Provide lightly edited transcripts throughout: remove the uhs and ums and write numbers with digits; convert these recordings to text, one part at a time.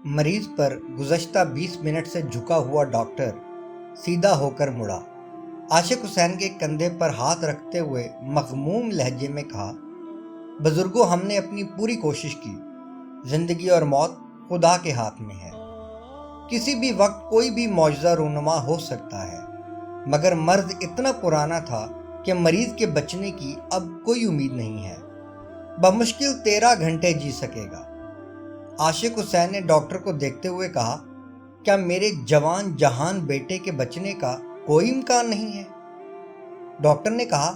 مریض پر گزشتہ 20 منٹ سے جھکا ہوا ڈاکٹر سیدھا ہو کر مڑا۔ عاشق حسین کے کندھے پر ہاتھ رکھتے ہوئے مغموم لہجے میں کہا، بزرگوں، ہم نے اپنی پوری کوشش کی، زندگی اور موت خدا کے ہاتھ میں ہے۔ کسی بھی وقت کوئی بھی معجزہ رونما ہو سکتا ہے، مگر مرض اتنا پرانا تھا کہ مریض کے بچنے کی اب کوئی امید نہیں ہے۔ بمشکل 13 گھنٹے جی سکے گا۔ عاشق حسین نے ڈاکٹر کو دیکھتے ہوئے کہا، کیا میرے جوان جہان بیٹے کے بچنے کا کوئی امکان نہیں ہے؟ ڈاکٹر نے کہا،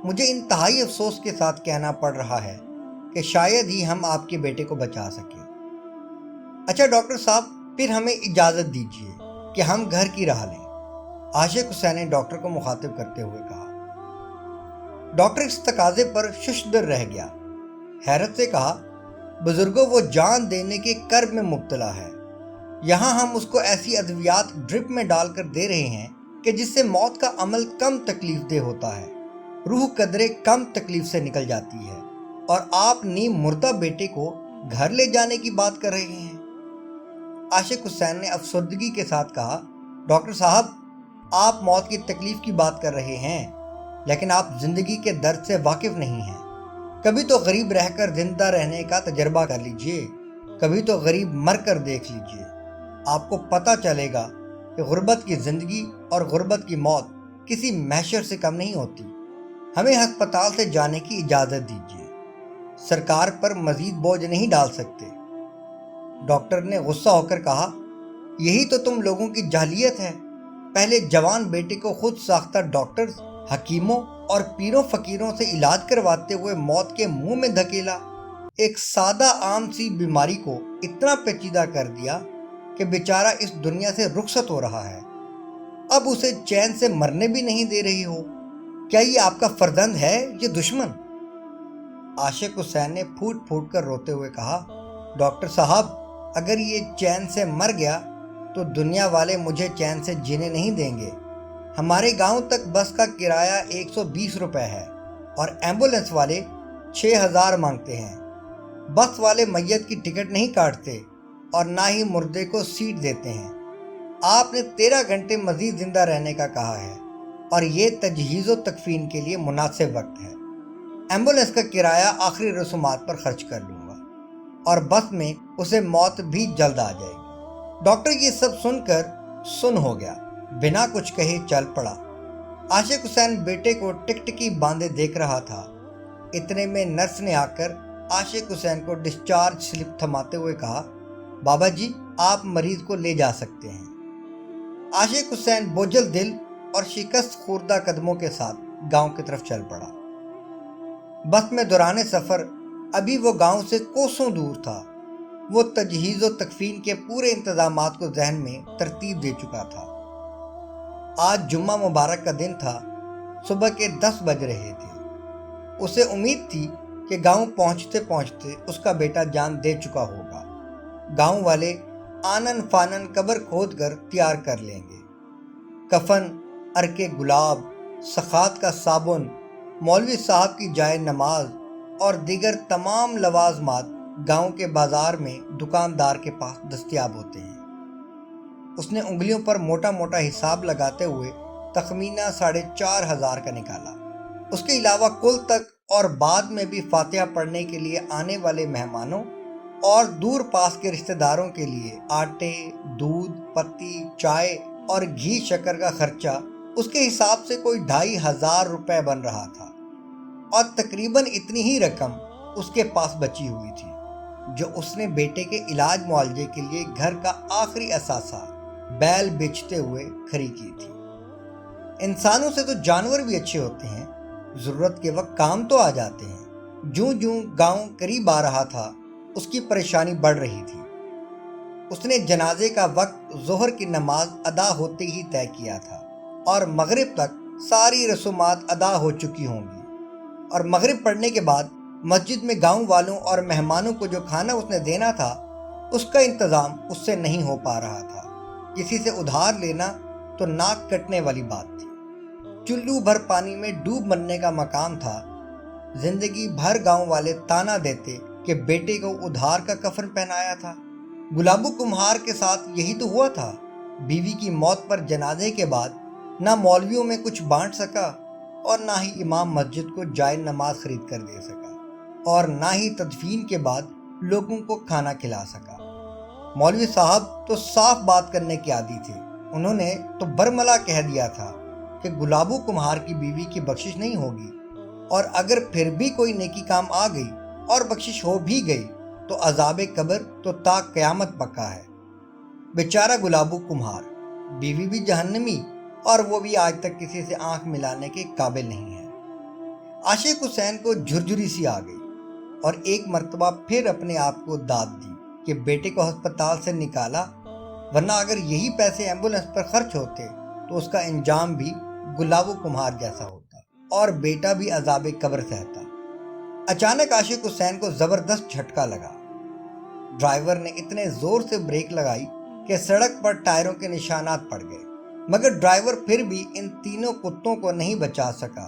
مجھے انتہائی افسوس کے ساتھ کہنا پڑ رہا ہے کہ شاید ہی ہم آپ کے بیٹے کو بچا سکیں۔ اچھا ڈاکٹر صاحب، پھر ہمیں اجازت دیجیے کہ ہم گھر کی راہ لیں، عاشق حسین نے ڈاکٹر کو مخاطب کرتے ہوئے کہا۔ ڈاکٹر اس تقاضے پر ششدر رہ گیا، حیرت سے کہا، بزرگوں، وہ جان دینے کے کرب میں مبتلا ہے۔ یہاں ہم اس کو ایسی ادویات ڈرپ میں ڈال کر دے رہے ہیں کہ جس سے موت کا عمل کم تکلیف دہ ہوتا ہے، روح قدرے کم تکلیف سے نکل جاتی ہے، اور آپ نیم مردہ بیٹے کو گھر لے جانے کی بات کر رہے ہیں۔ عاشق حسین نے افسردگی کے ساتھ کہا، ڈاکٹر صاحب، آپ موت کی تکلیف کی بات کر رہے ہیں، لیکن آپ زندگی کے درد سے واقف نہیں ہیں۔ کبھی تو غریب رہ کر زندہ رہنے کا تجربہ کر لیجئے، کبھی تو غریب مر کر دیکھ لیجئے، آپ کو پتہ چلے گا کہ غربت کی زندگی اور غربت کی موت کسی محشر سے کم نہیں ہوتی۔ ہمیں ہسپتال سے جانے کی اجازت دیجیے، سرکار پر مزید بوجھ نہیں ڈال سکتے۔ ڈاکٹر نے غصہ ہو کر کہا، یہی تو تم لوگوں کی جاہلیت ہے۔ پہلے جوان بیٹے کو خود ساختہ ڈاکٹرز، حکیموں اور پیروں فقیروں سے علاج کرواتے ہوئے موت کے منہ میں دھکیلا، ایک سادہ عام سی بیماری کو اتنا پیچیدہ کر دیا کہ بیچارہ اس دنیا سے رخصت ہو رہا ہے، اب اسے چین سے مرنے بھی نہیں دے رہی ہو۔ کیا یہ آپ کا فرزند ہے یا دشمن؟ عاشق حسین نے پھوٹ پھوٹ کر روتے ہوئے کہا، ڈاکٹر صاحب، اگر یہ چین سے مر گیا تو دنیا والے مجھے چین سے جینے نہیں دیں گے۔ ہمارے گاؤں تک بس کا کرایہ 120 روپے ہے اور ایمبولنس والے 6000 مانگتے ہیں۔ بس والے میت کی ٹکٹ نہیں کاٹتے اور نہ ہی مردے کو سیٹ دیتے ہیں۔ آپ نے 13 گھنٹے مزید زندہ رہنے کا کہا ہے اور یہ تجہیز و تکفین کے لیے مناسب وقت ہے۔ ایمبولنس کا کرایہ آخری رسومات پر خرچ کر لوں گا اور بس میں اسے موت بھی جلد آ جائے گی۔ ڈاکٹر یہ سب سن کر سن ہو گیا، بنا کچھ کہے چل پڑا۔ عاشق حسین بیٹے کو ٹکٹکی باندھے دیکھ رہا تھا، اتنے میں نرس نے آ کر عاشق حسین کو ڈسچارج سلپ تھماتے ہوئے کہا، بابا جی، آپ مریض کو لے جا سکتے ہیں۔ عاشق حسین بوجھل دل اور شکست خوردہ قدموں کے ساتھ گاؤں کی طرف چل پڑا۔ بس میں دوران سفر ابھی وہ گاؤں سے کوسوں دور تھا۔ وہ تجہیز و تکفین کے پورے انتظامات کو ذہن میں ترتیب دے چکا تھا۔ آج جمعہ مبارک کا دن تھا، صبح کے 10 بج رہے تھے۔ اسے امید تھی کہ گاؤں پہنچتے پہنچتے اس کا بیٹا جان دے چکا ہوگا۔ گاؤں والے آنن فانن قبر کھود کر تیار کر لیں گے۔ کفن، عرق گلاب، سخات کا صابن، مولوی صاحب کی جائے نماز اور دیگر تمام لوازمات گاؤں کے بازار میں دکاندار کے پاس دستیاب ہوتے ہیں۔ اس نے انگلیوں پر موٹا موٹا حساب لگاتے ہوئے تخمینہ 4500 کا نکالا۔ اس کے علاوہ کل تک اور بعد میں بھی فاتحہ پڑھنے کے لیے آنے والے مہمانوں اور دور پاس کے رشتہ داروں کے لیے آٹے، دودھ، پتی، چائے اور گھی شکر کا خرچہ اس کے حساب سے کوئی 2500 روپے بن رہا تھا، اور تقریباً اتنی ہی رقم اس کے پاس بچی ہوئی تھی جو اس نے بیٹے کے علاج معالجے کے لیے گھر کا آخری اثاثہ بیل بیچتے ہوئے کھڑی کی تھی۔ انسانوں سے تو جانور بھی اچھے ہوتے ہیں، ضرورت کے وقت کام تو آ جاتے ہیں۔ جوں جوں گاؤں قریب آ رہا تھا، اس کی پریشانی بڑھ رہی تھی۔ اس نے جنازے کا وقت ظہر کی نماز ادا ہوتے ہی طے کیا تھا اور مغرب تک ساری رسومات ادا ہو چکی ہوں گی، اور مغرب پڑھنے کے بعد مسجد میں گاؤں والوں اور مہمانوں کو جو کھانا اس نے دینا تھا، اس کا انتظام اس سے نہیں ہو پا رہا تھا۔ کسی سے ادھار لینا تو ناک کٹنے والی بات تھی۔ چلو بھر پانی میں ڈوب مرنے کا مقام تھا۔ زندگی بھر گاؤں والے تانا دیتے کہ بیٹے کو ادھار کا کفن پہنایا تھا، گلابو کمہار کے ساتھ یہی تو ہوا تھا۔ بیوی کی موت پر جنازے کے بعد نہ مولویوں میں کچھ بانٹ سکا اور نہ ہی امام مسجد کو جائے نماز خرید کر دے سکا اور نہ ہی تدفین کے بعد لوگوں کو کھانا کھلا سکا۔ مولوی صاحب تو صاف بات کرنے کے عادی تھے۔ انہوں نے تو برملا کہہ دیا تھا کہ گلابو کمہار کی بیوی کی بخشش نہیں ہوگی، اور اگر پھر بھی کوئی نیکی کام آ گئی اور بخشش ہو بھی گئی تو عذاب قبر تو تا قیامت پکا ہے۔ بیچارہ گلابو کمہار، بیوی بھی جہنمی اور وہ بھی آج تک کسی سے آنکھ ملانے کے قابل نہیں ہے۔ عاشق حسین کو جھرجھری سی آ گئی اور ایک مرتبہ پھر اپنے آپ کو داد دی کہ بیٹے کو ہسپتال سے نکالا، ورنہ اگر یہی پیسے ایمبولنس پر خرچ ہوتے تو اس کا انجام بھی گلابو کمہار جیسا ہوتا اور بیٹا بھی عذاب قبر سہتا۔ اچانک عاشق حسین کو زبردست جھٹکا لگا۔ ڈرائیور نے اتنے زور سے بریک لگائی کہ سڑک پر ٹائروں کے نشانات پڑ گئے، مگر ڈرائیور پھر بھی ان تینوں کتوں کو نہیں بچا سکا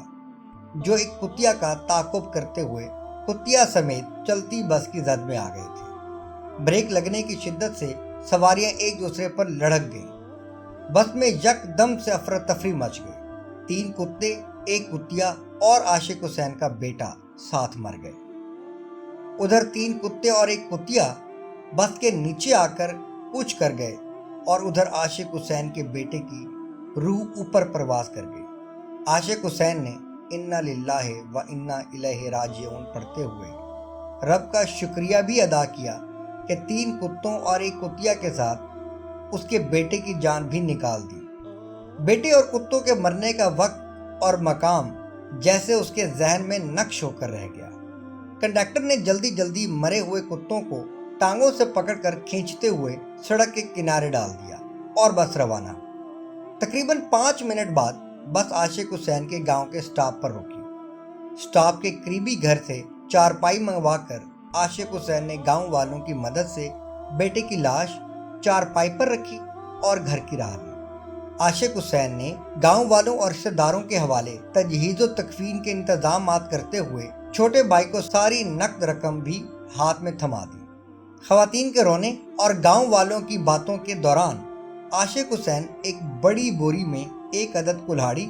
جو ایک کتیا کا تعاقب کرتے ہوئے کتیا سمیت چلتی بس کی زد میں آ گئے تھے۔ بریک لگنے کی شدت سے سواریاں ایک دوسرے پر لڑک گئیں۔ بس میں یک دم سے افراتفری مچ گئی۔ 3 کتے، ایک کتیا اور عاشق حسین کا بیٹا ساتھ مر گئے۔ ادھر 3 کتے اور ایک کتیا بس کے نیچے آ کر کچھ کر گئے اور ادھر عاشق حسین کے بیٹے کی روح اوپر پرواز کر گئی۔ عاشق حسین نے انا للہ و انا الیہ راجعون پڑھتے ہوئے رب کا شکریہ بھی ادا کیا کہ 3 کتوں اور ایک کتیا کے ساتھ اس کے بیٹے کی جان بھی نکال دی۔ بیٹے اور کتوں کے مرنے کا وقت اور مقام جیسے اس کے ذہن میں نقش ہو کر رہ گیا۔ کنڈکٹر نے جلدی جلدی مرے ہوئے کتوں کو ٹانگوں سے پکڑ کر کھینچتے ہوئے سڑک کے کنارے ڈال دیا اور بس روانہ۔ تقریباً 5 منٹ بعد بس عاشق حسین کے گاؤں کے سٹاپ پر رکی۔ سٹاپ کے قریبی گھر سے چارپائی منگوا کر عاشق حسین نے گاؤں والوں کی مدد سے بیٹے کی لاش چارپائی پر رکھی اور گھر کی راہ لی۔ عاشق حسین نے گاؤں والوں اور رشتہ داروں کے حوالے تجہیز و تکفین کے انتظامات کرتے ہوئے چھوٹے بھائی کو ساری نقد رقم بھی ہاتھ میں تھما دی۔ خواتین کے رونے اور گاؤں والوں کی باتوں کے دوران عاشق حسین ایک بڑی بوری میں 1 عدد کلہاڑی،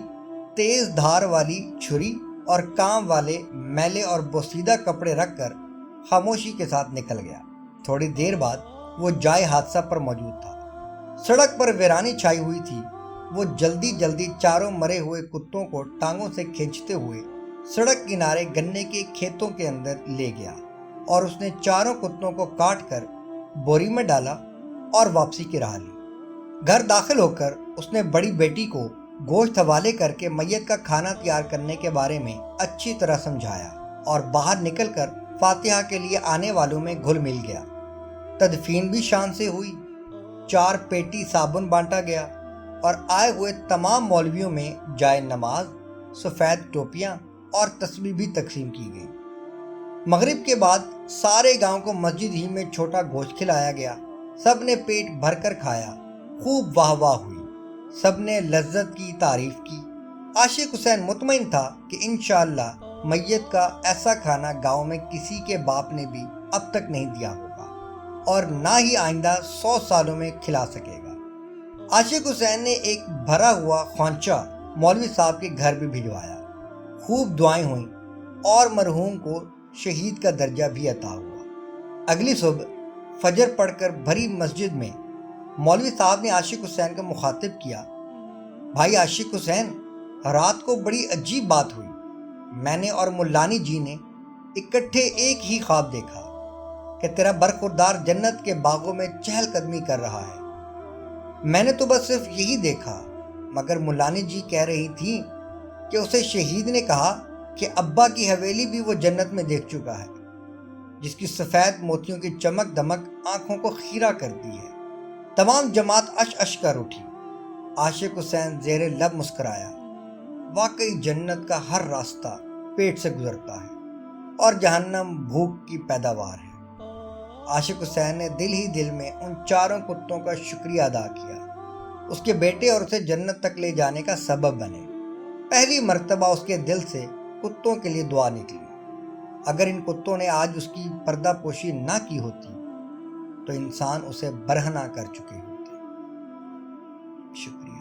تیز دھار والی چھری اور کام والے میلے اور بوسیدہ کپڑے رکھ کر خاموشی کے ساتھ نکل گیا۔ تھوڑی دیر بعد وہ جائے حادثہ پر موجود تھا۔ سڑک پر ویرانی چھائی ہوئی تھی۔ وہ جلدی جلدی چاروں مرے ہوئے کتوں کو ٹانگوں سے کھینچتے ہوئے سڑک کنارے گنے کے کھیتوں کے اندر لے گیا اور اس نے چاروں کتوں کو کاٹ کر بوری میں ڈالا اور واپسی کی راہ لی۔ گھر داخل ہو کر اس نے بڑی بیٹی کو گوشت حوالے کر کے میت کا کھانا تیار کرنے کے بارے میں اچھی طرح سمجھایا اور باہر نکل کر فاتحہ کے لیے آنے والوں میں گھل مل گیا۔ تدفین بھی شان سے ہوئی۔ 4 پیٹی صابن بانٹا گیا اور آئے ہوئے تمام مولویوں میں جائے نماز، سفید ٹوپیاں اور تسبیح بھی تقسیم کی گئی۔ مغرب کے بعد سارے گاؤں کو مسجد ہی میں چھوٹا گوشت کھلایا گیا۔ سب نے پیٹ بھر کر کھایا، خوب واہ واہ ہوئی، سب نے لذت کی تعریف کی۔ عاشق حسین مطمئن تھا کہ انشاءاللہ میت کا ایسا کھانا گاؤں میں کسی کے باپ نے بھی اب تک نہیں دیا ہوگا اور نہ ہی آئندہ 100 سالوں میں کھلا سکے گا۔ عاشق حسین نے ایک بھرا ہوا خوانچہ مولوی صاحب کے گھر بھی بھجوایا۔ خوب دعائیں ہوئیں اور مرحوم کو شہید کا درجہ بھی عطا ہوا۔ اگلی صبح فجر پڑھ کر بھری مسجد میں مولوی صاحب نے عاشق حسین کو مخاطب کیا، بھائی عاشق حسین، رات کو بڑی عجیب بات ہوئی۔ میں نے اور ملانی جی نے اکٹھے ایک ہی خواب دیکھا کہ تیرا برخوردار جنت کے باغوں میں چہل قدمی کر رہا ہے۔ میں نے تو بس صرف یہی دیکھا، مگر ملانی جی کہہ رہی تھی کہ اسے شہید نے کہا کہ ابا کی حویلی بھی وہ جنت میں دیکھ چکا ہے، جس کی سفید موتیوں کی چمک دمک آنکھوں کو خیرہ کرتی ہے۔ تمام جماعت اش اش کر اٹھی۔ عاشق حسین زیر لب مسکرایا، واقعی جنت کا ہر راستہ پیٹ سے گزرتا ہے اور جہنم بھوک کی پیداوار ہے۔ عاشق حسین نے دل ہی دل میں ان 4 کتوں کا شکریہ ادا کیا، اس کے بیٹے اور اسے جنت تک لے جانے کا سبب بنے۔ پہلی مرتبہ اس کے دل سے کتوں کے لیے دعا نکلی۔ اگر ان کتوں نے آج اس کی پردہ پوشی نہ کی ہوتی تو انسان اسے برہنہ کر چکے ہوتے۔ شکریہ۔